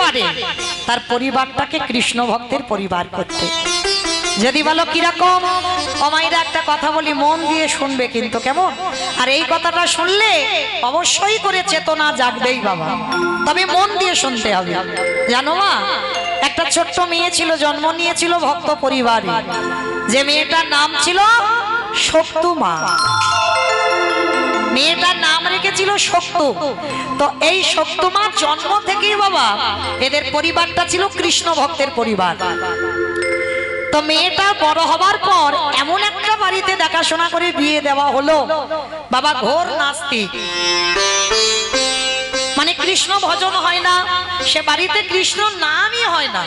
পারে তার পরিবারটাকে কৃষ্ণ ভক্তের পরিবার করতে। যদি বলো কিরকম, অমাইরা একটা কথা বলি, মন দিয়ে শুনবে কিন্তু, কেমন? আর এই কথাটা শুনলে অবশ্যই করে চেতনা জাগবেই বাবা, তবে মন দিয়ে শুনতে হবে। জানো মা, একটা ছোট্ট মেয়ে ছিল, জন্ম নিয়েছিল ভক্ত পরিবারে। যে মেয়েটার নাম ছিল শক্তুমা, মেয়েটার নাম রেখেছিল শক্তু। তো এই শক্তুমার জন্ম থেকেই বাবা এদের পরিবারটা ছিল কৃষ্ণ ভক্তের পরিবার। তো মেয়েটা বড় হবার পর এমন একটা বাড়িতে দেখাশোনা করে বিয়ে দেওয়া হলো, বাবা ঘোর নাস্তিক, মানে কৃষ্ণ ভজন হয় না, সে বাড়িতে কৃষ্ণ নামই হয় না।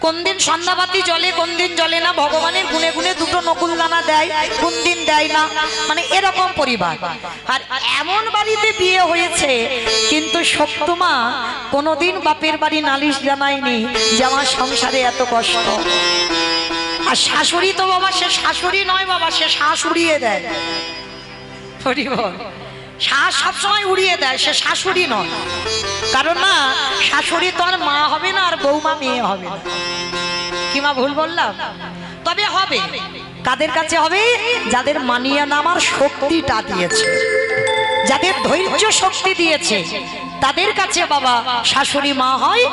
কোন দিন সন্ধ্যাবাতি জ্বলে, কোন দিন জ্বলে না, ভগবানের গুনে গুনে দুটো নকুল দানা দেয়, কোন দিন দেয় না, মানে এরকম পরিবার। আর এমন বাড়িতে বিয়ে হয়েছে, কিন্তু শক্তুমা কোনোদিন বাপের বাড়ি নালিশ জানায়নি যে আমার সংসারে এত কষ্ট। আর শাশুড়ি তো বাবা, সে শাশুড়ি নয় বাবা, সে শ্বাস উড়িয়ে দেয়। শ্বাস সবসময় উড়িয়ে দেয়, সে শাশুড়ি নয়। কারণ না, শাশুড়ি তো আর মা হবে না, আর বৌমা মেয়ে হবে না। কি মা ভুল বললাম? তবে হবে কাদের কাছে হবে? যাদের মানিয়ে নামার শক্তিটা দিয়েছে, যাদের ধৈর্য শক্তি দিয়েছে, তাদের কাছে বাবা শাশুড়ি মা হয়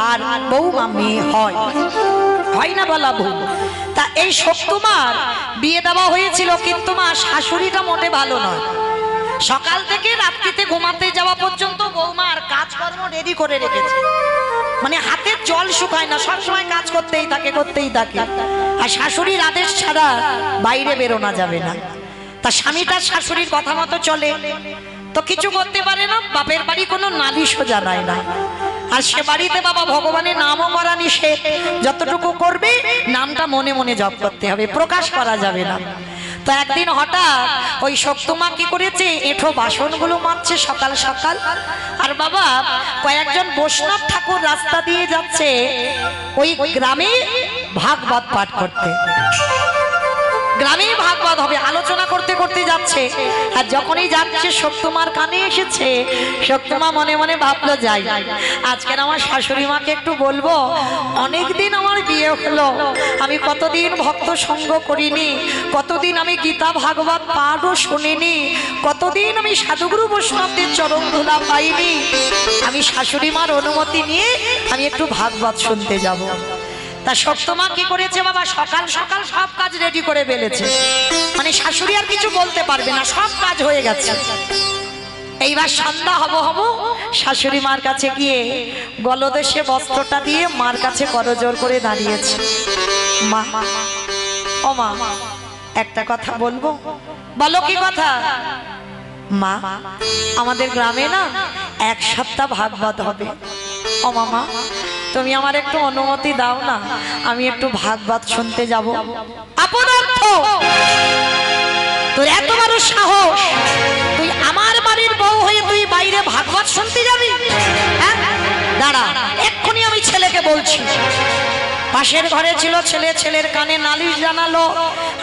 আর বৌমা মেয়ে হয়। হয় না বলা ভুল? তা এই শক্তুমার বিয়ে দেওয়া হয়েছিল, কিন্তু মা শাশুড়িটা মোটে ভালো নয়। সকাল থেকে রাত্রিতে ঘুমাতে যাওয়া পর্যন্ত বৌমার কাজকর্ম রেডি করে রেখেছে, মানে হাতের জল শুকায় না, সবসময় কাজ করতেই থাকে, করতেই থাকে। আর শাশুড়ির আদেশ ছাড়া বাইরে বেরোনো যাবে না। তা স্বামীটার শাশুড়ির কথা মতো চলে, তো কিছু করতে পারে না, বাপের বাড়ি কোনো নালিশও জানায় না। আর সে বাড়িতে বাবা ভগবানের নামও করা নিষেধ, যতটুকু করবে নামটা মনে মনে জপ করতে হবে, প্রকাশ করা যাবে না। তো একদিন হঠাৎ ওই শক্তুমা কি করেছে, এঁঠো বাসনগুলো মাজছে সকাল সকাল। আর বাবা কয়েকজন বৈষ্ণব ঠাকুর রাস্তা দিয়ে যাচ্ছে ওই গ্রামে ভাগবত পাঠ করতে। গ্রামে ভাগবত হবে, আলোচনা করতে করতে যাচ্ছে। আর যখনই যাচ্ছে শক্তুমার কানে এসেছে, শক্তুমা মনে মনে ভাবলো, যাই আজকের আমার শাশুড়ি মাকে একটু বলবো, অনেকদিন আমার বিয়ে হলো, আমি কতদিন ভক্ত সঙ্গ করিনি, কতদিন আমি গীতা ভাগবত পাঠও শুনিনি, কতদিন আমি সাধুগুরু বৈষ্ণবদের চরণ ধুলা পাইনি। আমি শাশুড়ি মার অনুমতি নিয়ে আমি একটু ভাগবত শুনতে যাব। তা শক্তুমা কি করেছে বাবা, সকাল সকাল সব কাজ রেডি করে ফেলেছে, মানে শাশুড়ি আর কিছু বলতে পারবে না, সব কাজ হয়ে গেছে। এইবার সন্ধ্যা হব হব, শাশুড়ি মার কাছে গিয়ে গলদেশে বস্ত্রটা দিয়ে মার কাছে করজোড় করে দাঁড়িয়েছে। মা, ও মা, একটা কথা বলবো। বলো কি কথা? মা, আমাদের গ্রামে না এক সপ্তাহ ভাগবত হবে। ও মামা, তুমি আমার একটু অনুমতি দাও না, আমি একটু ভাগবত শুনতে যাব। অপদার্থ, তোর এত বড় সাহস, তুই আমার বাড়ির বউ হয়ে তুই বাইরে ভাগবত শুনতে যাবি? হ্যাঁ, দাঁড়া, এক্ষুনি আমি ছেলেকে বলছি। পাশের ঘরে ছিল ছেলে, ছেলের কানে নালিশ জানালো।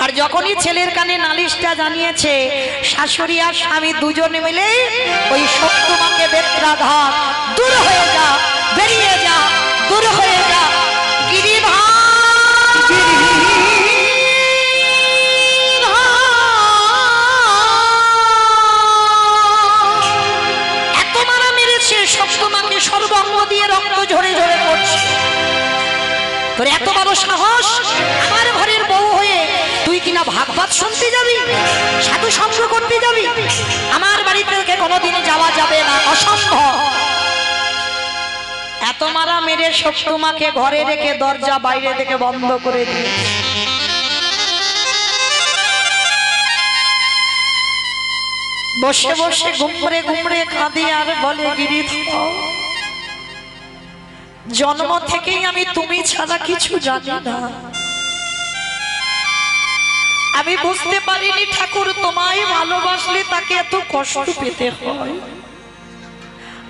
আর যখনই ছেলের কানে নালিশটা জানিয়েছে, শাশুড়ি আর স্বামী দুজনে মিলে ওই শক্তুমাকে বেত্রাঘাত, দূর হয়ে যা, বেরিয়ে যা, দূর হয়ে যা, গিরিভাই এত মারা মেরেছে, শক্তুমাকে সর্বঙ্গ দিয়ে রক্ত ঝরে ঝরে পড়ছে। তোর এত বড় সাহস, আমার ঘরের বউ হয়ে তুই কিনা ভাগবত শুনতে যাবি, সাধু সঙ্গ করতে যাবি? আমার বাড়ি থেকে কোনোদিন যাওয়া যাবে না, অসম্ভব। এত মারা মেরে শক্তুমাকে ঘরে রেখে দরজা বাইরে থেকে বন্ধ করে দিয়ে বসে বসে গুমড়ে গুমড়ে কাঁদে আর বলে, গিরিধর, জন্ম থেকেই আমি তুমি ছাড়া কিছু জানি না। আমি বুঝতে পারিনি ঠাকুর, তোমায় ভালোবাসলে তাকে এত কষ্ট পেতে হয়।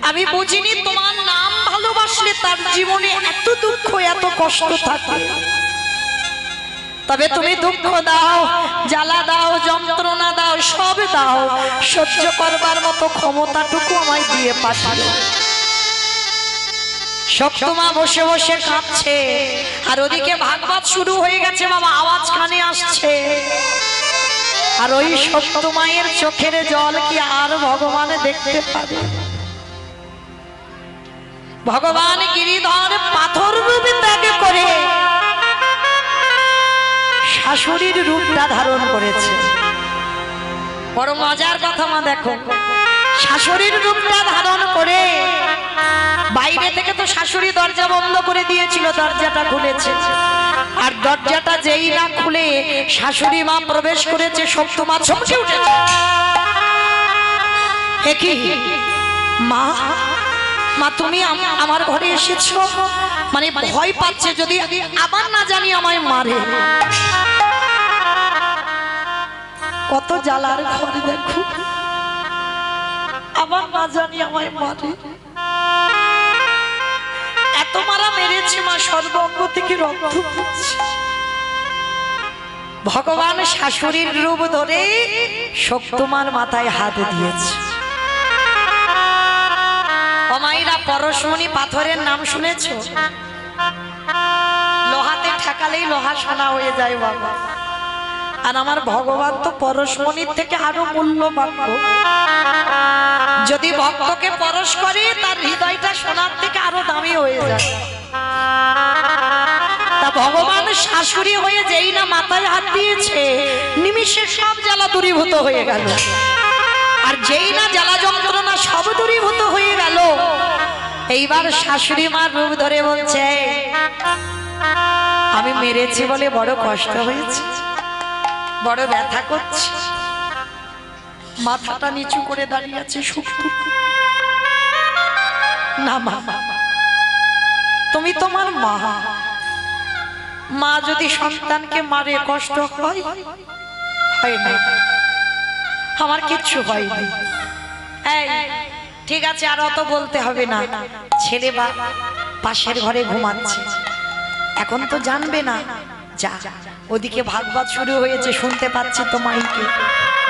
আমি বুঝিনি তোমার নাম ভালোবাসলে তার জীবনে এত দুঃখ, এত কষ্ট থাকে। তবে তুমি দুঃখ দাও, জ্বালা দাও, যন্ত্রণা দাও, সব দাও, সহ্য করবার মতো ক্ষমতাটুকু আমায় দিয়ে পাঠাও। শক্তমা বসে বসে কাঁদছে আর ওদিকে ভাগবত শুরু হয়ে গেছে বাবা, আওয়াজ কানে আসছে। আর ওই শক্তমায়ের চোখের জল কি আর ভগবান দেখতে পাবে? ভগবান গিরিধর পাথর রূপ ত্যাগ করে শাশুড়ির রূপটা ধারণ করেছে। বড় মজার কথা মা, দেখো শাশুড়ির রূপটা ধারণ করে বাইরে থেকে তো শাশুড়ি দরজা বন্ধ করে দিয়েছিল, দরজাটা খুলেছে। আর দরজাটা যেই না খুলে শাশুড়ি মা প্রবেশ করেছে, শক্তমা চমকে উঠেছে। কি মা, মা তুমি আমার ঘরে এসেছো? মানে ভয় পাচ্ছে যদি আবার না জানি আমায় মারে। কত জ্বালার ঘর দেখো, আবার না জানি আমায় মারে। এত মারা মেরেছে মা, সর্বঙ্গ থেকে রক্ত পড়ছে। ভগবান শাশুড়ির রূপ ধরে শক্তমার মাথায় হাত দিয়েছে। মায়েরা পরশমণি পাথরের নাম শুনেছো? লোহাতে ঠেকালেই লোহা সোনা হয়ে যায় বাবা। আর আমার ভগবান তো পরশমণির থেকে আরো মূল্যবান। যদি ভক্তকে পরশ করে তার হৃদয়টা সোনার থেকে আরো দামি হয়ে যায়। তা ভগবান শাশুড়ি হয়ে যেই না মাথায় হাত দিয়েছে, নিমিষে সব জ্বালা দূরীভূত হয়ে গেল। আর যেই না জ্বালা যন্ত্রণা সব দূরীভূত হয়ে গেল, এইবার শাশুড়ি মার রূপ ধরে বলছে, আমি মেরেছি বলে বড় কষ্ট হয়েছে, বড় ব্যথা করছে। মাথাটা নিচু করে দাঁড়িয়ে আছে শক্তি। না মা, তুমি তোমার মা, মা যদি সন্তানকে মারে কষ্ট হয়? হয় না, আমার কিচ্ছু হয়নি। এই ঠিক আছে, আর অত বলতে হবে না। ছেলে বা পাশের ঘরে ঘুমাচ্ছে, এখন তো জানবে না। যা, ওদিকে ভাগবত শুরু হয়েছে, শুনতে পাচ্ছি তো মাইকে।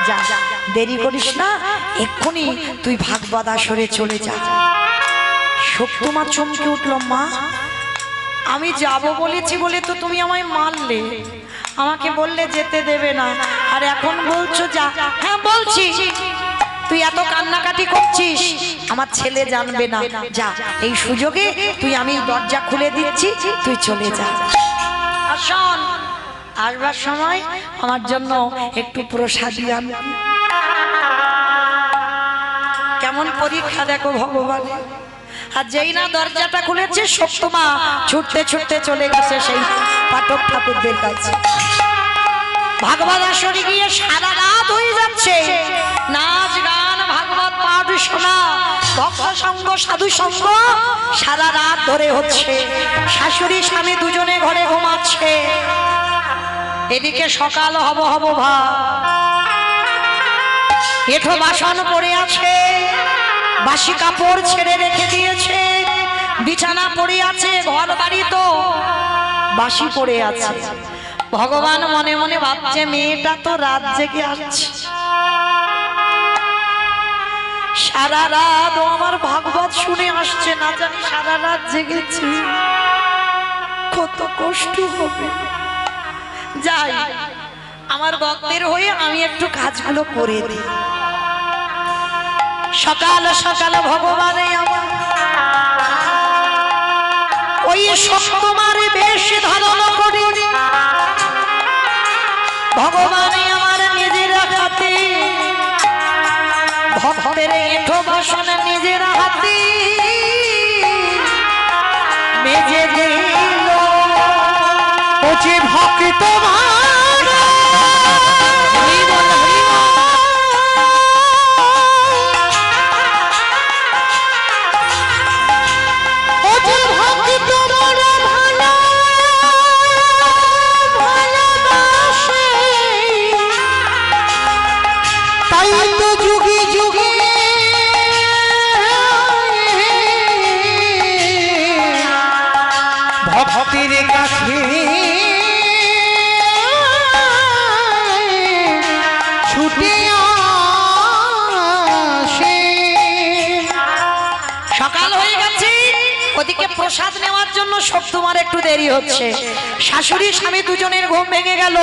যা, দেরি করিস না, এক্ষুনি তুই ভাগবত আসরে চলে যা। শক্তমা চমকে উঠল, মা আমি যাব বলেছি বলে তো তুমি আমায় মারলে, আমাকে বললে যেতে দেবে না, আর এখন বলছো যা। হ্যাঁ বলছি, তুই এত কান্নাকাটি করছিস, আমার ছেলে জানবে না। যা, এই সুযোগে তুই, আমি দরজা খুলে দিচ্ছি, তুই চলে যা। আর শোন, আসবার সময় আমার জন্য একটু প্রসাদী আন। কেমন পরীক্ষা দেখো ভগবান। আর যেই না দরজাটা খুলেছে, শক্তমা ছুটতে ছুটতে চলে গেছে সেই পাঠক ঠাকুরদের কাছে। ভাগবত আসরে গিয়ে সারা রাত হয়ে যাচ্ছে, নাচ গান ভাগবত পাঠ শোনা, ভক্ত সঙ্গ সাধু সঙ্গ সারা রাত ধরে হচ্ছে। শাশুড়ি স্বামী দুজনে ঘরে ঘুমাচ্ছে, এদিকে সকাল হব হব ভাব। এঠো বাসন পড়ে আছে, বাসি কাপড় ছেড়ে রেখে দিয়েছে, বিছানা পড়ে আছে, ঘর বাড়ি তো বাসি পড়ে আছে। ভগবান মনে মনে ভাবছে, মেয়েটা তো রাত জেগে আসছে, সারা রাত আমার ভাগবত শুনে আসছে, না জানি সারা রাত জেগেছে, কত কষ্ট হবে। যাই, আমার ভক্তের হয়ে আমি একটু কাজগুলো করে দিই। সকাল সকাল ভগবানে আমার ওই শক্তমার বেশ ধারণ করে, ভগবানে আমার নিজের হাতে ভক্তের এঠো বাসন নিজের হাতে মেজে দিল। ওছে ভক্ত ভক্তির কাছে ওদিকে প্রসাদ নেওয়ার জন্য শক্তিমার একটু দেরি হচ্ছে। শাশুড়ি স্বামী দুজনের ঘুম ভেঙে গেল।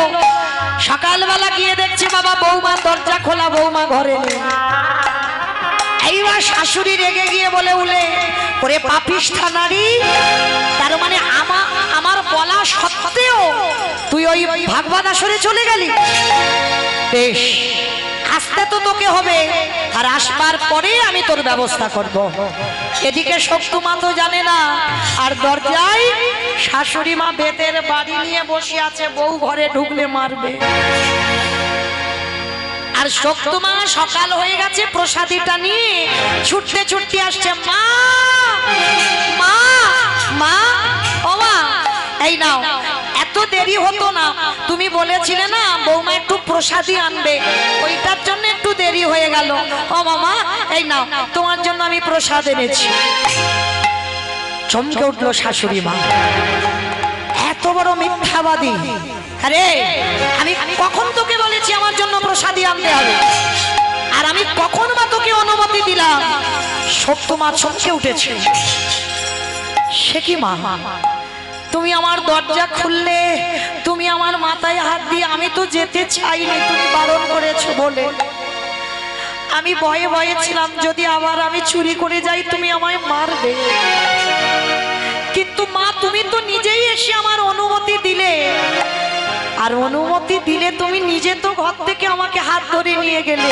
সকালবেলা গিয়ে দেখছে বাবা বৌমা দরজা খোলা, বৌমা ঘরে নেই। এইবার শাশুড়ি রেগে গিয়ে বলে উলে, ওরে পাপিষ্ঠা নারী, তার মানে আমার বলা সত্ত্বেও তুই ওই ভাগবত আসরে চলে গেলি? বেশ, আসতে তো তোকে হবে, আর আসবার পরে আমি তোর ব্যবস্থা করব। এদিকে শক্তিমা তো জানে না, আর দরজায় শাশুড়ি মা বেতের বাড়ি নিয়ে বসে আছে, বউ ঘরে ঢুকলে মারবে। আর শক্তিমা সকাল হয়ে গেছে, প্রসাদীটা নিয়ে ছুটতে ছুটতে আসছে। মা মা মা, ও মা, এই নাও। এত দেরি হতো না, তুমি বলেছিলে না বৌমা একটু প্রসাদী আনবে, ওইটার জন্য একটু দেরি হয়ে গেল। ও মামা, এই নাও, তোমার জন্য আমি প্রসাদ এনেছি। চমকে উঠলো শাশুড়ি মা, এত বড় মিথ্যাবাদী! আরে আমি কখন তোকে বলেছি আমার জন্য প্রসাদী আনতে হবে? আর আমি কখন বা তোকে অনুমতি দিলাম? শক্তিমা চমকে উঠেছে। সে কি মা, তুমি আমার দরজা খুললে, তুমি আমার মাথায় হাত দিয়ে, আমি তো যেতে চাইনি, তুমি বারণ করেছো বলে। আমি ভয়ে ভয়ে ছিলাম, যদি আবার আমি চুরি করে যাই তুমি আমায় মারবে। কিন্তু মা, তুমি তো নিজেই এসে আমার অনুমতি দিলে, আর অনুমতি দিলে তুমি নিজে তো ঘর থেকে আমাকে হাত ধরে নিয়ে গেলে।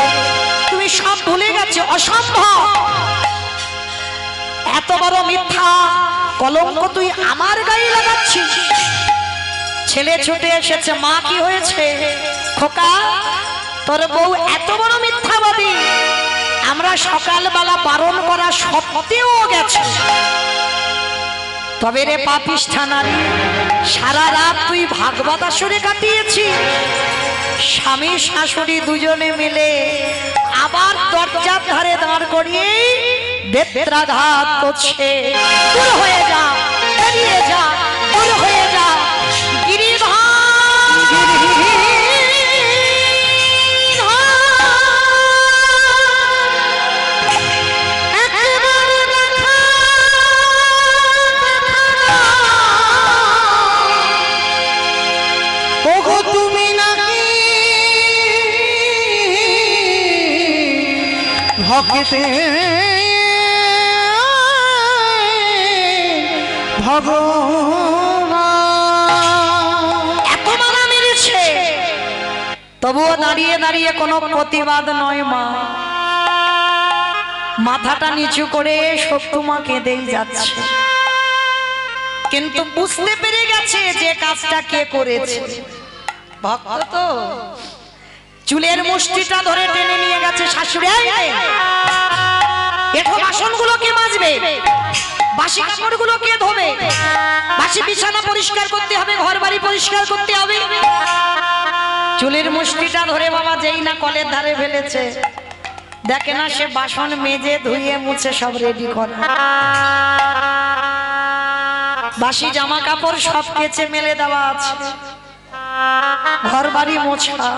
তুমি সব ভুলে গেছো? অসম্ভব! এত বড় মিথ্যা কলঙ্ক তুই আমার গায়ে লাগাচ্ছিস। ছেলে ছুটে এসেছে। মা, কি হয়েছে? খোকা, তোর বউ এত বড় মিথ্যাবাদী, আমরা সকালবেলা বারণ করা সত্ত্বেও গেছে। তবে রে পাপিষ্ঠা নারী, সারা রাত তুই ভাগবত আসরে কাটিয়েছিস। স্বামী শাশুড়ি দুজনে মিলে আবার দরজার ধারে দাঁড় করিয়ে বেত্রাঘাত করছে। দূর হয়ে যা, বেরিয়ে যা, দূর হয়ে যা। ভক্তে ভগবান এত মারা মেরেছে, তবুও দাঁড়িয়ে দাঁড়িয়ে কোনো প্রতিবাদ নয়। মা মাথাটা নিচু করে শক্তিমা কেঁদেই যাচ্ছে, কিন্তু বুঝতে পেরে গেছে যে কাজটা কে করেছে। ভক্ত তো চুলের মুষ্টিটা ধরে টেনে নিয়ে গেছে। শাশুড়ি, এঠো বাসনগুলো কে মাজবে? বাসি কাপড়গুলো কে ধোবে? বাসি বিছানা পরিষ্কার করতে হবে, ঘর বাড়ি পরিষ্কার করতে হবে। চুলের মুষ্টিটা ধরে বাবা যেই না কলের ধারে ফেলেছে, দেখে না সে বাসন মেজে ধুয়ে মুছে সব রেডি করে। বাসি জামা কাপড় সব কেচে মেলে দেওয়া আছে, ঘর বাড়ি মোছা,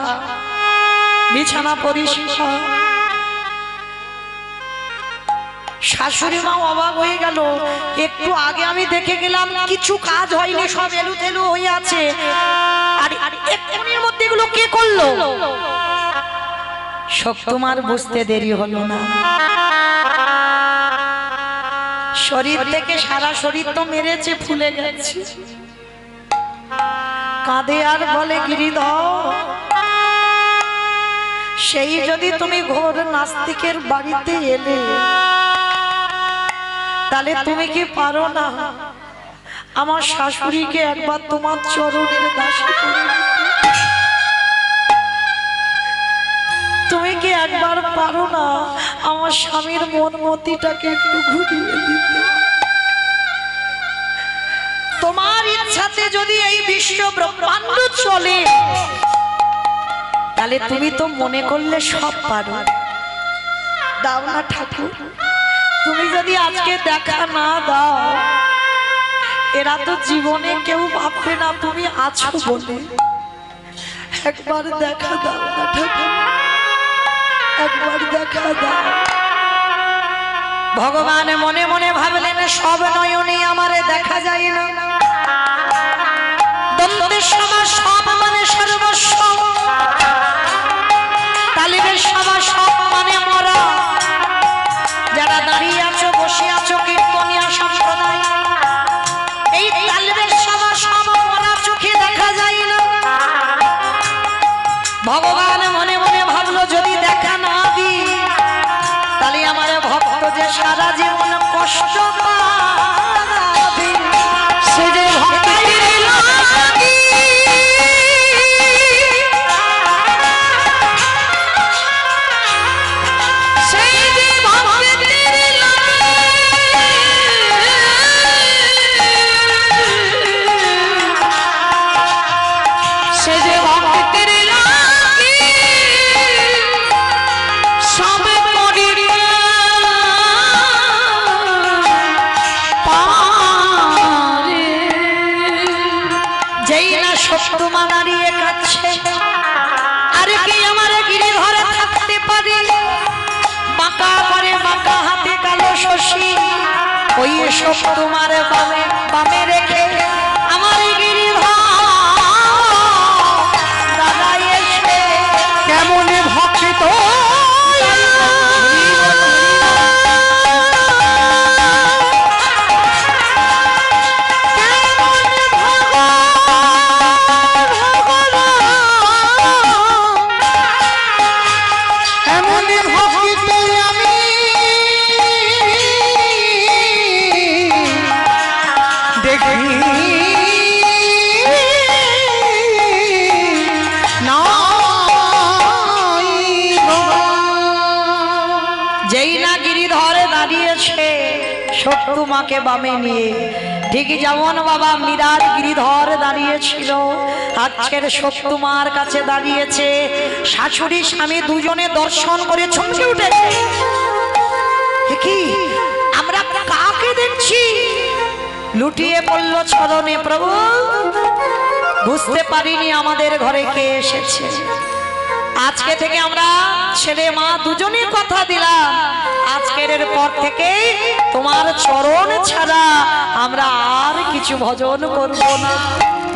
বিছানা পরিষ্কার। শাশুড়ি মা অবাক হয়ে গেল। একটু আগে আমি দেখে গেলাম কিছু কাজ হয়নি, সব এলোথেলো হয়ে আছে, আর এক্ষুনির মধ্যে এগুলো কে করলো? শক্তিমার বুঝতে দেরি হলো না। শরীর থেকে সারা শরীর তো মেরেছে, ফুলে গেছে। কাঁদে আর বলে, গিরিধর, সেই যদি তুমি ঘোর নাস্তিকের বাড়িতে এলে, তাহলে তুমি কি পারো না আমার শাশুড়িকে একবার তোমার চরণের দাসী করে দিতে? তুমি কি একবার পারো না আমার স্বামীর মন মতিটাকে একটু ঘুরিয়ে দিতে? তোমার ইচ্ছাতে যদি এই বিশ্ব ব্রহ্মাণ্ড চলে, তাহলে তুমি তো মনে করলে সব পারো। দাও না ঠাকুর, তুমি যদি আজকে দেখা না দাও, এরা তো জীবনে কেউ ভাববে না তুমি আছো বলে। একবার দেখা দাও না ঠাকুর, একবার দেখা দাও। ভগবান মনে মনে ভাবলেন, সব নয়নে যায় না। দ্বন্দ্বের সভা সব মানে সর্বস্ব, তালিবের সভা সব মানে মরা। যারা দাঁড়িয়ে আছো বসে আছো কীর্তনিয়া সম্প্রদায়, এই তালিবের সভা সব মরা, চোখে দেখা যায় না। ভগবান মনে মনে ভাবলো যদি দেখা না দিই তাহলে আমার ভক্ত যে সারা জীবন কষ্ট পাবে। সে যে ভক্তের লাগি সেই যে ভক্তের লাগি সে যে ভক্তের তোমা দাঁড়িয়ে কাছে আর কি আমার গিরি ধরে থাকতে পারে। বাঁকা করে বাঁকা হাতে কালো শশী, ওই সব তোমার বামে বামে রেখে আমার গিরি দাঁড়াই এসে কেমন ভক্ত তোমাকে বামে নিয়ে, ঠিক যেমন বাবা মীরার গিরিধর দাঁড়িয়েছিল আজকের সত্যমার কাছে দাঁড়িয়েছে। শাশুড়ি স্বামী দুজনে দর্শন করে চমকে উঠেছে। কি আমরা কাকে দেখছি? লুটিয়ে পড়ল চরণে। প্রভু বুঝতে পারিনি আমাদের ঘরে কে এসেছে। আজকে থেকে আমরা ছেলে মা দুজনে কথা দিলাম, আজকের পর থেকে তোমার চরণ ছাড়া আমরা আর কিছু ভজন করব না।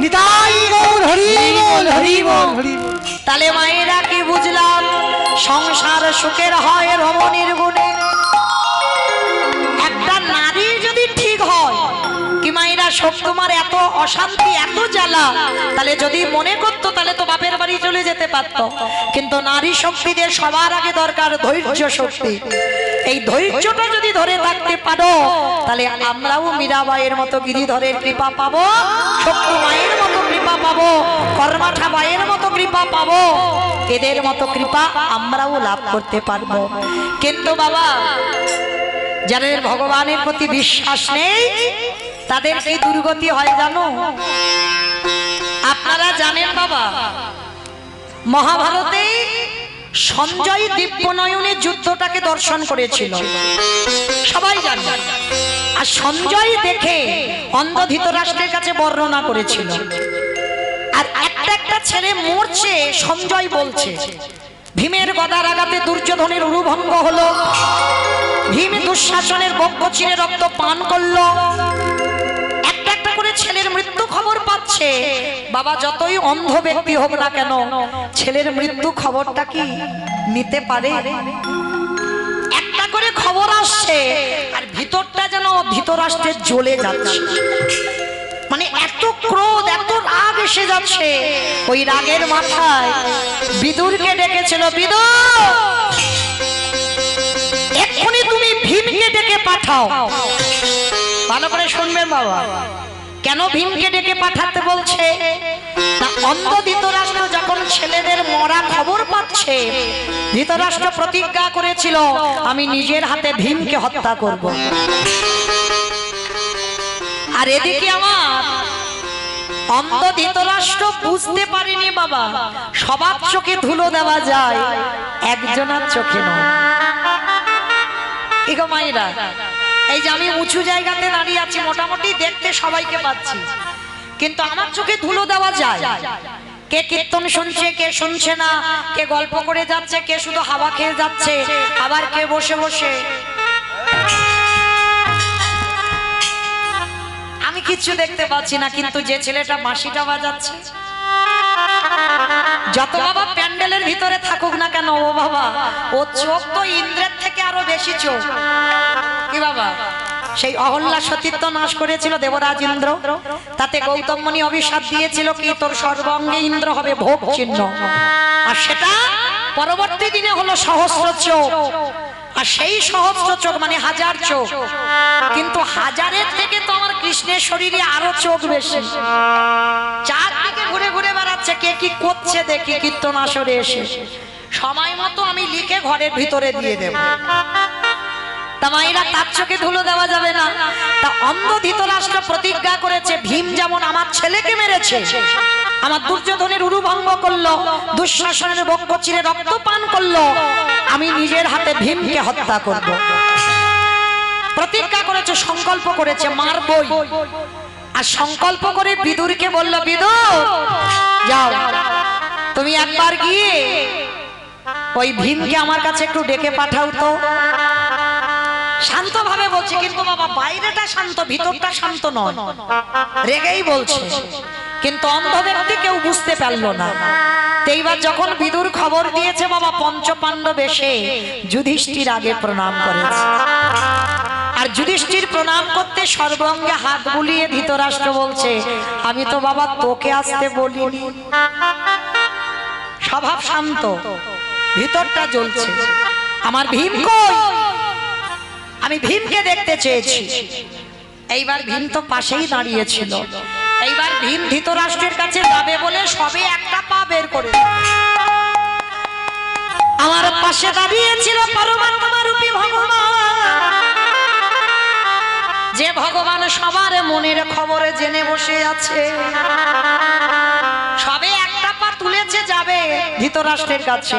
নিতাই গৌর হরি বল, হরি বল, হরি বল। তাহলে মায়েরা কি বুঝলাম? সংসার সুখের হয় রমণীর গুণে। একটা নারী যদি ঠিক হয় কি মায়েরা, সব তোমার এত অশান্তি এত জ্বালা, তাহলে যদি মনে করতো তাহলে তো বাপের বাড়ি চলে যেতে পারতো। কিন্তু নারী শক্তিদের সবার আগে দরকার ধৈর্য শক্তি। এই ধৈর্যটা যদি ধরে থাকতে পারো তাহলে আমরাও মীরাবাইয়ের মতো গিরিধরের কৃপা পাবো, শক্তি মায়ের মতো কৃপা পাবো, কর্মাঠা মায়ের মতো কৃপা পাবো। এদের মতো কৃপা আমরাও লাভ করতে পারবো। কিন্তু বাবা যাদের ভগবানের প্রতি বিশ্বাস নেই তাদের কি দুর্গতি হয় জানো? আপনারা জানেন বাবা, মহাভারতে সঞ্জয় দিব্যনয়নের যুদ্ধটাকে দর্শন করেছিল, সবাই জানে। আর সঞ্জয় দেখে অন্ধ ধৃতরাষ্ট্রের কাছে বর্ণনা করেছিল। আর একটা একটা ছেলে মরছে, সঞ্জয় বলছে। ভীমের গদার আঘাতে দুর্যোধনের উরুভঙ্গ হলো, ভীম দুঃশাসনের বক্ষ চিরে রক্ত পান করলো। একটা একটা করে ছেলের মৃত্যু খবর পাচ্ছে। বাবা যতই অন্ধ ব্যক্তি হোক না কেন, ছেলের মৃত্যু খবরটা কি নিতে পারে? একটা করে খবর আসছে আর ভিতরটা যেন ধৃতরাষ্ট্রের জ্বলে যাচ্ছে। মানে এত ক্রোধ এত রাগ এসে যাচ্ছে। ওই রাগের মাথায় বিদুরকে ডেকেছিল, বিদুর এক্ষুনি তুমি ভীমকে ডেকে পাঠাও। ভালো করে শুনবেন বাবা, কেন ভীমকে ডেকে পাঠাতে বলছে? না, অন্ধ ধৃতরাষ্ট্র যখন ছেলেদের মরা খবর পাচ্ছে, ধৃতরাষ্ট্র প্রতিজ্ঞা করেছিল আমি নিজের হাতে ভীমকে হত্যা করব। আর এদিকে আমার অন্ধ ধৃতরাষ্ট্র বুঝতে পারেনি বাবা, সবার চোখে ধুলো দেওয়া যায়, একজনের চোখে নয়। এগো মায়েরা, এই যে আমি উঁচু জায়গাতে দাঁড়িয়ে আছি, মোটামুটি দেখতে সবাইকে পাচ্ছি, কিন্তু আমার চোখে ধুলো দেওয়া যায়। কে কীর্তন শুনছে, কে শুনছে না, কে গল্প করে যাচ্ছে, কে শুধু হাওয়া খেয়ে যাচ্ছে, আবার কে বসে বসে। আমি কি কিচ্ছু দেখতে পাচ্ছি না, কিন্তু যে ছেলেটা বাঁশিটা বাজাচ্ছে, যত বাবা প্যান্ডেলের ভিতরে থাকুক না কেন, ও বাবা ও চোখ তো ইন্দ্রের থেকে আরো বেশি চোখ। কি বাবা, সেই অহল্যা সতীত্ব নাশ করেছিল দেবরাজ ইন্দ্র, তাতে গৌতম মুনি অভিশাপ দিয়েছিল কি তোর সর্বাঙ্গে ইন্দ্র হবে ভোগ চিহ্ন, আর সেটা পরবর্তী দিনে হলো সহস্র চোখ। আর সেই সহস্র চোখ মানে হাজার চোখ, কিন্তু হাজারের থেকে তো আমার কৃষ্ণের শরীরে আরো চোখ বেশি। চারদিকে ঘুরে ঘুরে বেড়াচ্ছে, কে কি করছে দেখি কীর্তন আসরে এসে। সময় মতো আমি লিখে ঘরের ভিতরে দিয়ে দেব। তা মায়েরা তার চোখে ধুলো দেওয়া যাবে না। তা অন্ধ ধৃতরাষ্ট্র প্রতিজ্ঞা করেছে, ভীম যেমন আমার ছেলেকে মেরেছে, আমার দুর্যোধনের উরু ভঙ্গ করলো, দুঃশাসনের বক্ষ চিরে রক্ত পান করলো, আমি নিজের হাতে ভীমকে হত্যা করব। প্রতিজ্ঞা করেছে, সংকল্প করেছে, মারবই। আর সংকল্প করে বিদুরকে বলল, বিদুর যাও তুমি একবার গিয়ে ওই ভীমকে আমার কাছে একটু ডেকে পাঠাও তো। শান্ত ভাবে বলছে, কিন্তু বাবা বাইরেটা শান্ত, ভিতরটা শান্ত নয়, রেগেই বলছে। কিন্তু অন্ধ ব্যক্তি কেউ বুঝতে পারলো না। এইবার যখন বিদুর খবর দিয়েছে, বাবা পঞ্চ পাণ্ডব এসে যুধিষ্ঠির আগে প্রণাম করেছে। আর যুধিষ্ঠির প্রণাম করতে সর্বাঙ্গে হাত বুলিয়ে ধৃতরাষ্ট্র বলছে, আমি তো বাবা তোকে আসতে বলিনি। স্বভাব শান্ত, ভিতরটা জ্বলছে, আমার ভীম কই, আমি ভীমকে দেখতে চেয়েছি। এইবার ভীম তো পাশেই দাঁড়িয়েছিল। এইবার ভীম ধৃতরাষ্ট্রের কাছে যাবে বলে সবে একটা পা বের করে আমার পাশে দাঁড়িয়েছিল পরমাত্মা রূপী ভগবান, যে ভগবান সবার মনের খবরে জেনে বসে আছে। সবে একটা পা তুলেছে যাবে ধৃতরাষ্ট্রের কাছে,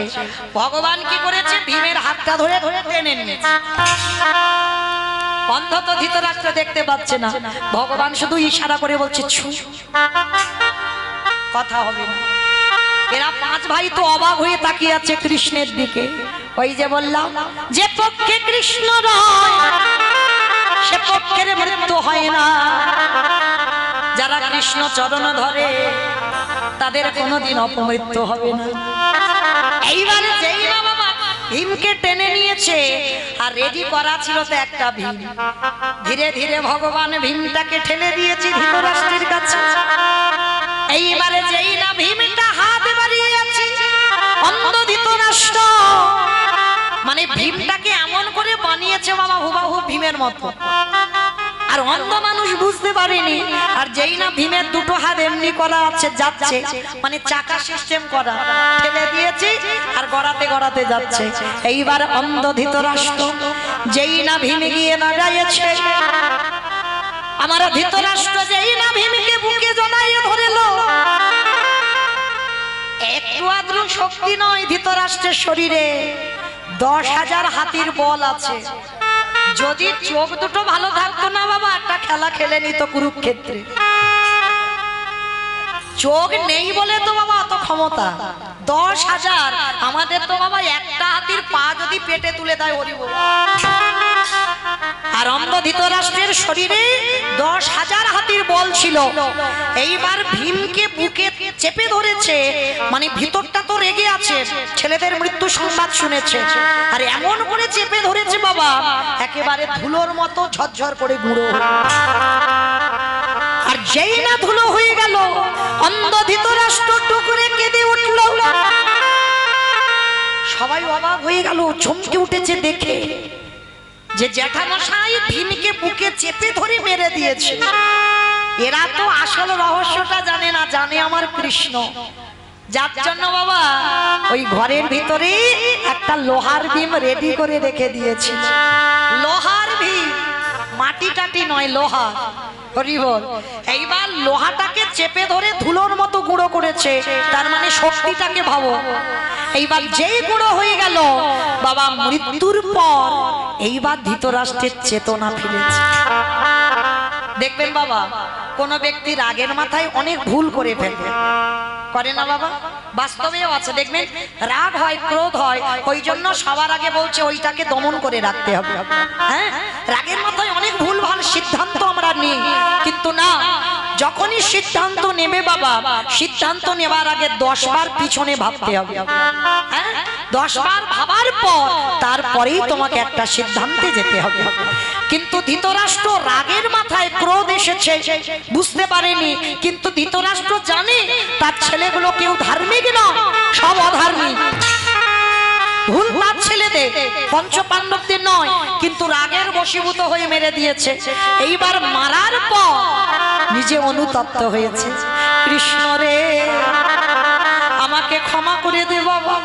ভগবান কি করেছে, ভীমের হাতটা ধরে ধরে টেনে নিয়েছে। অন্ধ তো ধৃতরাষ্ট্র দেখতে পাচ্ছে না, ভগবান শুধু ইশারা করে বলছে ছু, কথা হবে না। এরা পাঁচ ভাই তো অবাক হয়ে তাকিয়ে আছে কৃষ্ণের দিকে। ওই যে বললাম, যে পক্ষে কৃষ্ণ রয় সে পক্ষের মৃত্যু হয় না। যারা কৃষ্ণ চরণ ধরে তাদের কোনোদিন অপমৃত্যু হবে না। এইবারে যেই না বাবা ভীমকে টেনে নিয়েছে, আর রেডি করা ছিল তো একটা ভীম, ধীরে ধীরে ভগবান ভীমটাকে ঠেলে দিয়েছে ধৃতরাষ্ট্রের কাছে। এইবারে যেই না ভীমটা হাত বাড়িয়েছে, অন্ধ ধৃতরাষ্ট্র মানে ভীমটাকে এমন করে বানিয়েছে বাবা হুবাহু ভীমের মতো, আর অন্ধ মানুষ বুঝতে পারেনি। আর যেই না ভীমের দুটো হাত এমনি করা আছে, যাচ্ছে মানে চাকা সিস্টেম করা, ঠেলে দিয়েছি আর গড়াতে গড়াতে যাচ্ছে। এইবার অন্ধ ধৃতরাষ্ট্র যেই না ভীমে গিয়ে না যাইছে, আমার ধৃতরাষ্ট্র যেই না ভীমকে বুকে জড়াইয়ে ধরেলো, একটু আদ্র শক্তি নয় ধৃতরাষ্ট্রের শরীরে, 10,000 হাতির বল আছে। যদি চোখ দুটো ভালো থাকতো না বাবা, একটা খেলা খেলে নিত কুরুক্ষেত্রে। চোখ নেই বলে তো বাবা অত ক্ষমতা। 10,000, আমাদের তো বাবা একটা হাতির পা যদি পেটে তুলে দেয় হরি বল। আর অন্ধ ধৃতরাষ্ট্রের শরীরে 10,000 হাতির বল ছিল। এইবার ভীমকে বুকে চেপে ধরেছে, মানে ভিতরটা তো রেগে আছে, ছেলেদের মৃত্যু সংবাদ শুনেছে, আর এমন করে চেপে ধরেছে বাবা একেবারে ধুলোর মতো ঝরঝর করে গুঁড়ো। আর যেই না ধুলো হয়ে গেল, অন্ধ ধৃতরাষ্ট্র টুকরে কেঁদে উঠল। সবাই অবাক হয়ে গেল, চমকে উঠেছে দেখে যে জ্যাঠামশাই ভীমকে বুকে চেপে ধরে মেরে দিয়েছে। এরা তো আসল রহস্যটা জানে না, জানে আমার কৃষ্ণ, যার জন্য বাবা ওই ঘরের ভিতরে একটা লোহার ভীম রেডি করে রেখে দিয়েছিল। লোহার ভীম, মাটি টাটি নয়, লোহা। হরি বল। এইবার লোহাটাকে চেপে ধরে ধুলোর মতো গুঁড়ো করেছে, তার মানে শক্তিটাকে ভাবো। এইবার যেই গুঁড়ো হয়ে গেল বাবা, মৃত্যুর পর এইবার ধৃতরাষ্ট্রের চেতনা ফিরেছে। দেখবেন বাবা, কোন ব্যক্তি রাগের মাথায় অনেক ভুল করে ফেলবে, করে না বাবা? বাস্তবেও আছে, দেখবেন রাগ হয়, ক্রোধ হয়, ওই জন্য সবার আগে বলছে ওইটাকে দমন করে রাখতে হবে। হ্যাঁ, রাগের মাথায় অনেক ভুল ভাল সিদ্ধান্ত আমরা নিই, কিন্তু না, যখনই সিদ্ধান্ত নেবে বাবা, সিদ্ধান্ত নেবার আগে 10 বার পিছনে ভাবতে হবে। হ্যাঁ, 10 বার ভাবার পর তারপরেই তোমাকে একটা সিদ্ধান্তে যেতে হবে। কিন্তু ধৃতরাষ্ট্র রাগের মাথায় ক্রোধ এসেছে, বুঝতে পারেনি। কিন্তু ধৃতরাষ্ট্র জানে তার ছেলেগুলো কেউ ধার্মিক নয়, সব অধার্মিক। ভুল তার ছেলেদের, পঞ্চপাণ্ডবদের নয়, কিন্তু রাগের বশীভূত হয়ে মেরে দিয়েছে। এইবার মারার পর নিজে অনুতপ্ত হয়েছে, কৃষ্ণ রে আমাকে ক্ষমা করে দে বাবা,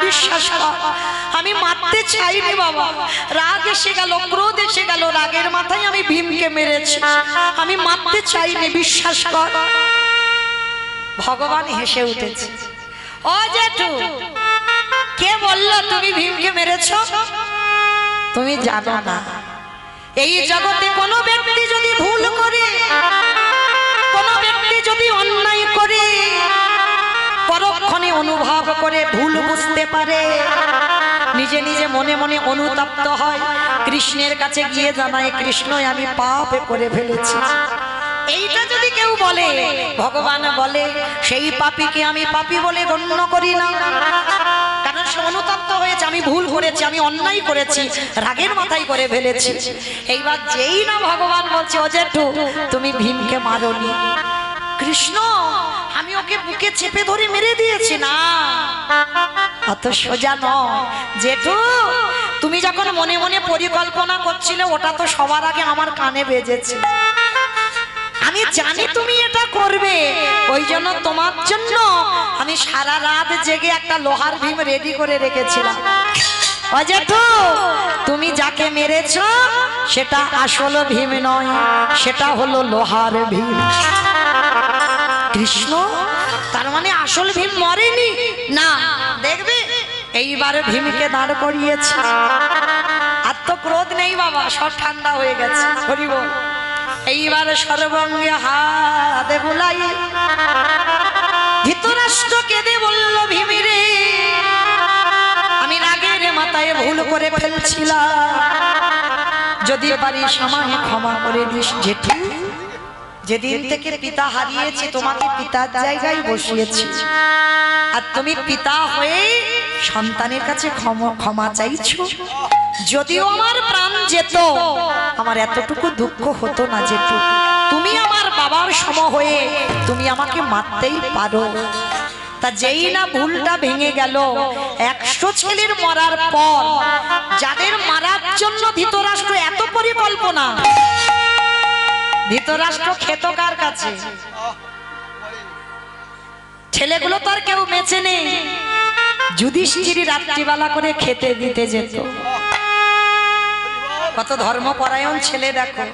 বিশ্বাস কর আমি মারতে চাইনি বাবা, রাগ এসে গেল, ক্রোধ এসে গেল, রাগের মাথায় আমি ভীমকে মেরেছি, আমি মারতে চাইনি, বিশ্বাস কর। ভগবান হেসে উঠেছে, ও জেঠু কে বললো তুমি ভীমকে মেরেছ? তুমি জানো না এই জগতে কোনো ব্যক্তি যদি ভুল করে, কোনো ব্যক্তি যদি অন্যায় করে, পরক্ষণে অনুভব করে, ভুল বুঝতে পারে, নিজে নিজে মনে মনে অনুতপ্ত হয়, কৃষ্ণের কাছে গিয়ে জানায় কৃষ্ণ আমি পাপ করে ফেলেছি। এইটা যদি কেউ বলে, ভগবান বলে সেই পাপীকে আমি পাপী বলে গণ্য করি না, কারণ সে অনুতপ্ত হয়েছে, আমি ভুল করেছি, আমি অন্যায় করেছি, রাগের মাথায় করে ফেলেছি। এইবার যেই না ভগবান বলছে ও জেঠু তুমি ভীমকে মারোনি, কৃষ্ণ আমি ওকে বুকে চেপে ধরে মেরে দিয়েছি, না অত সোজা নয় জেঠু, তুমি যখন মনে মনে পরিকল্পনা করছিলে ওটা তো সবার আগে আমার কানে বেজেছে, আমি জানি তুমি এটা করবে, ওই জন্য তোমার জন্য আমি সারা রাত জেগে একটা লোহার ভীম রেডি করে রেখেছিলাম। ও জেঠু তুমি যাকে মেরেছো সেটা আসল ভীম নয়, সেটা হলো লোহার ভীম। কৃষ্ণ তার মানে আসল ভীম মরেনি না, দেখবে এইবার ভীমকে দাঁড় করিয়েছে, আর তো ক্রোধ নেই বাবা, সব ঠান্ডা হয়ে গেছে। হরি বল। এইবার সর্বঙ্গে হাত বুলাই ধৃতরাষ্ট্র কেঁদে বলল ভীমিরে আমি রাগের মাথায় ভুল করে ফেলছিলাম, যদি পারিস আমায় ক্ষমা করে দিস। জেঠু যেদিন থেকে পিতা হারিয়েছি তোমাকে পিতার জায়গায় বসিয়েছি, আর তুমি পিতা হয়ে সন্তানের কাছে ক্ষমা চাইছো। যদিও আমার প্রাণ যেত আমার এতটুকু দুঃখ হতো না জেঠু, তুমি আমার বাবার সম হয়ে তুমি আমাকে মারতেই পারো। তা যেই না ভুলটা ভেঙে গেল, 100 ছেলের মরার পর যাদের মারার জন্য ধৃতরাষ্ট্র এত পরিকল্পনা, ধৃতরাষ্ট্র খেত কার কাছে? ছেলেগুলো তো আর কেউ বেঁচে নেই, যুধিষ্ঠির রাত্রিবেলা করে খেতে দিতে যেত। কত ধর্মপরায়ণ ছেলে দেখো,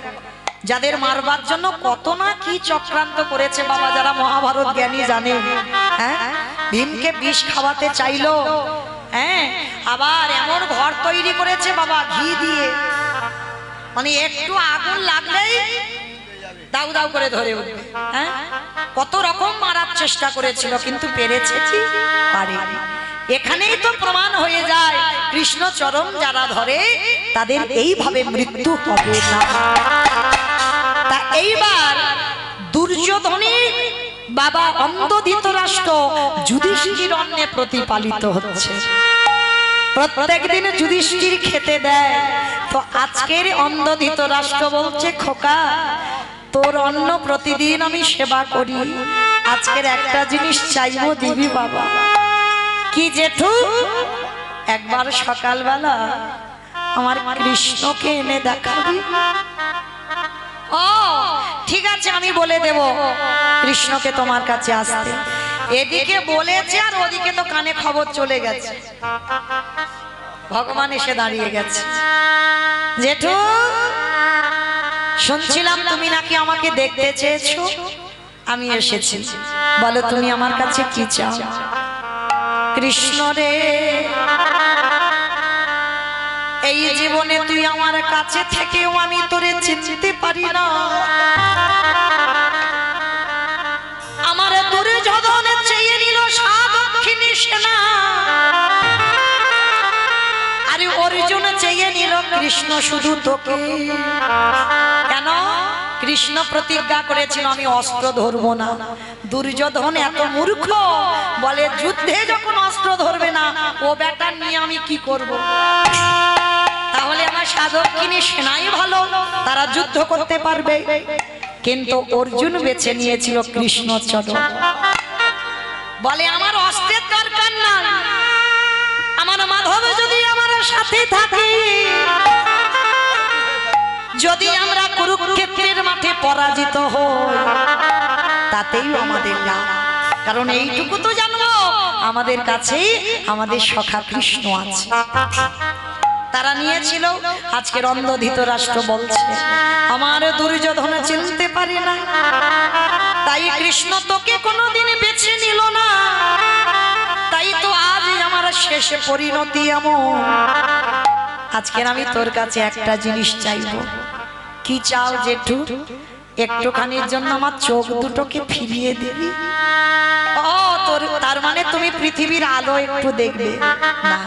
যাদের মারবার জন্য কত না কি চক্রান্ত করেছে বাবা, যারা মহাভারত জ্ঞানী জানে। হ্যাঁ, ভীমকে বিষ খাওয়াতে চাইলো, হ্যাঁ, আবার এমন ঘর তৈরি করেছে বাবা ঘি দিয়ে, মানে একটু আগুন লাগলেই দাউ দাউ করে ধরে উঠবে। হ্যাঁ, কত রকম মারার চেষ্টা করেছিল কিন্তু পেরেছে কি পারেনি। এখানেই তো প্রমাণ হয়ে যায় কৃষ্ণ চরণ যারা ধরে তাদের এইভাবে মৃত্যু হবে না। তা এইবার দুর্যোধনের বাবা অন্ধ ধৃতরাষ্ট্র যুধিষ্ঠির অন্নে প্রতিপালিত হচ্ছে, প্রত্যেক দিন যুধিষ্ঠির খেতে দেয়। তো আজকের অন্ধ ধৃতরাষ্ট্র বলছে খোকা তোর অন্ন প্রতিদিন আমি সেবা করি, আজকের একটা জিনিস চাইবো দিবি বাবা। কি জেঠু? একবার সকালবেলা আমার কৃষ্ণকে এনে দেখাবি? ও ঠিক আছে আমি বলে দেব কৃষ্ণকে তোমার কাছে আসতে। এদিকে বলেছে আর ওদিকে তো কানে খবর চলে গেছে, ভগবান এসে দাঁড়িয়ে গেছে। জেঠু শুনছিলাম তুমি নাকি আমাকে দেখতে চেয়েছো, আমি এসেছি, বলো তুমি আমার কাছে কি চাও? কৃষ্ণ রে এই জীবনে তুই আমার কাছে থেকেও আমি তোরে চিনতে পারি না, আমার দুর্যোধন চেয়ে নিল সাদক্ষিণী সেনা, আরে অর্জুন চেয়ে নিল কৃষ্ণ শুধু তোকে। কেন? কৃষ্ণ প্রতিজ্ঞা করেছিল আমি অস্ত্র ধরবো না। দুর্যোধন এত মূর্খ, বলে যুদ্ধে যখন অস্ত্র ধরবে না ও বেটা নিয়ে আমি কি করব। তাহলে আমার সাধক কিনে সেনাই ভালো, তারা যুদ্ধ করতে পারবে। কিন্তু অর্জুন বেছে নিয়েছিল কৃষ্ণচরণ। বলে আমার অস্ত্রের দরকার না, আমার মাধব যদি আমার সাথে থাকে, যদি আমরা কুরুক্ষেত্রের মাঠে পরাজিত হই তাতেই আমাদের লাভ। কারণ এইটুকু তো জানবো আমাদের কাছে আমাদের সখা কৃষ্ণ আছে। তারা নিয়েছিল। আজকের অন্ধ ধৃতরাষ্ট্র বলছে আমার দুর্যোধন চিনতে পারে না, তাই কৃষ্ণ তোকে কোনোদিন বেছে নিল না, তাই তো আজ আমার শেষে পরিণতি এমন। আজকের আমি তোর কাছে একটা জিনিস চাইবো। কি চাও জেঠু? একটুখানির জন্য আমার চোখ দুটোকে ফিরিয়ে দিবি। ও তোর, তার মানে তুমি পৃথিবীর আলো একটু দেখবে না?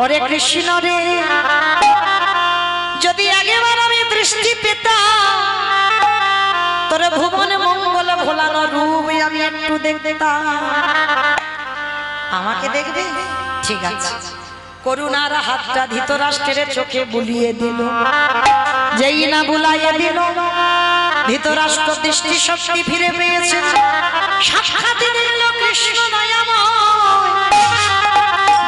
ওরে কৃষ্ণ রে, যদি আগেবার আমি দৃষ্টি পেতাম, তোর ভুবনে মঙ্গল ভোলানো রূপ আমি একটু দেখতাম। আমাকে দেখবে? ঠিক আছে। করুণার হাতটা ধৃতরাষ্ট্রের চোখে বুলিয়ে দিল। যেই না বুলাইয়ে দিল, ধৃতরাষ্ট্র দৃষ্টি শক্তি ফিরে পেয়েছে। সাক্ষাৎ দিল কৃষ্ণ দয়াময়,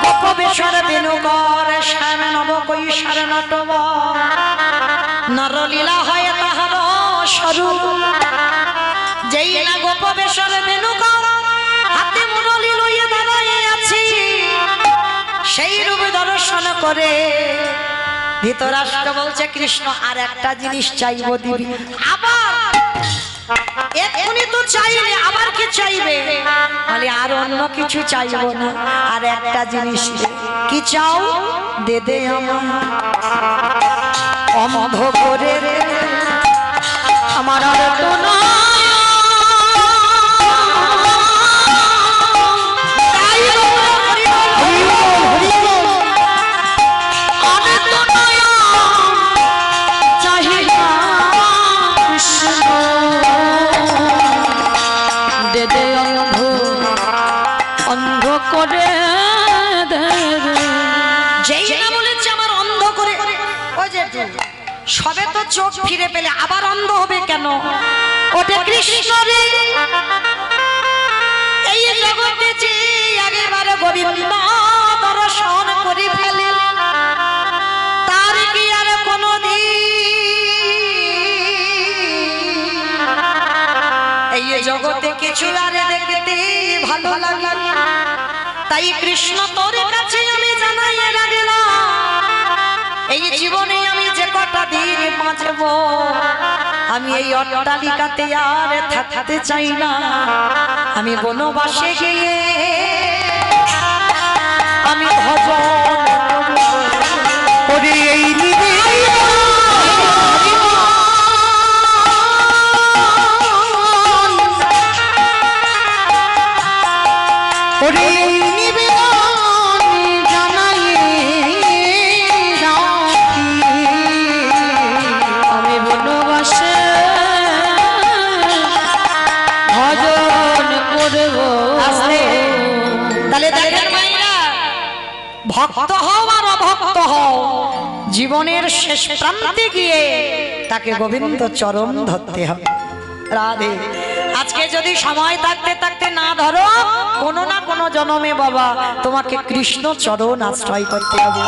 গোপবেশর বেণুকর শ্যাম নব কৈশোর নটব, নরলীলা হয় তাহার স্বরূপ। যেই না গোপবেশর বেণুকর হাতে মুরলী লইয়া দাঁড়াইয়া আছি, সেই রূপ দর্শন করে ধৃতরাষ্ট্র বলছে কৃষ্ণ আর একটা জিনিস চাইবো দিবি? আবার এখনই তো চাইলে আবার কি চাইবে? বলে আর অন্য কিছু চাইবো না, আর একটা জিনিস। কি চাও? দে দে আমার অন্ধ করে আমার আর তো না। সবে তো চোখ ফিরে পেলে আবার অন্ধ হবে কেন? ওটা কৃষ্ণ রে, এই জগতে যে আগেবার গোবিন্দ দর্শন করে ফেলে, তার কি আর কোনদিন এই জগতে কিছু আর দেখতে ভালো লাগে? তাই কৃষ্ণ তোর কাছে আমি জানাই রাখলাম, এই জীবনে আমি যে কটা দিন বাঁচব, আমি এই অট্টালিকাতে আর থাকতে চাই না। আমি বনবাসে গিয়ে আমি ভজন করে এই ভক্ত হও আর অভক্ত হও, জীবনের শেষ প্রান্তে গিয়ে তাকে গোবিন্দ চরণ ধরতে হবে। রাধে। আজকে যদি সময় থাকতে থাকতে না ধরো, কোনো না কোনো জন্মে বাবা তোমাকে কৃষ্ণ চরণ আশ্রয় করতে হবে।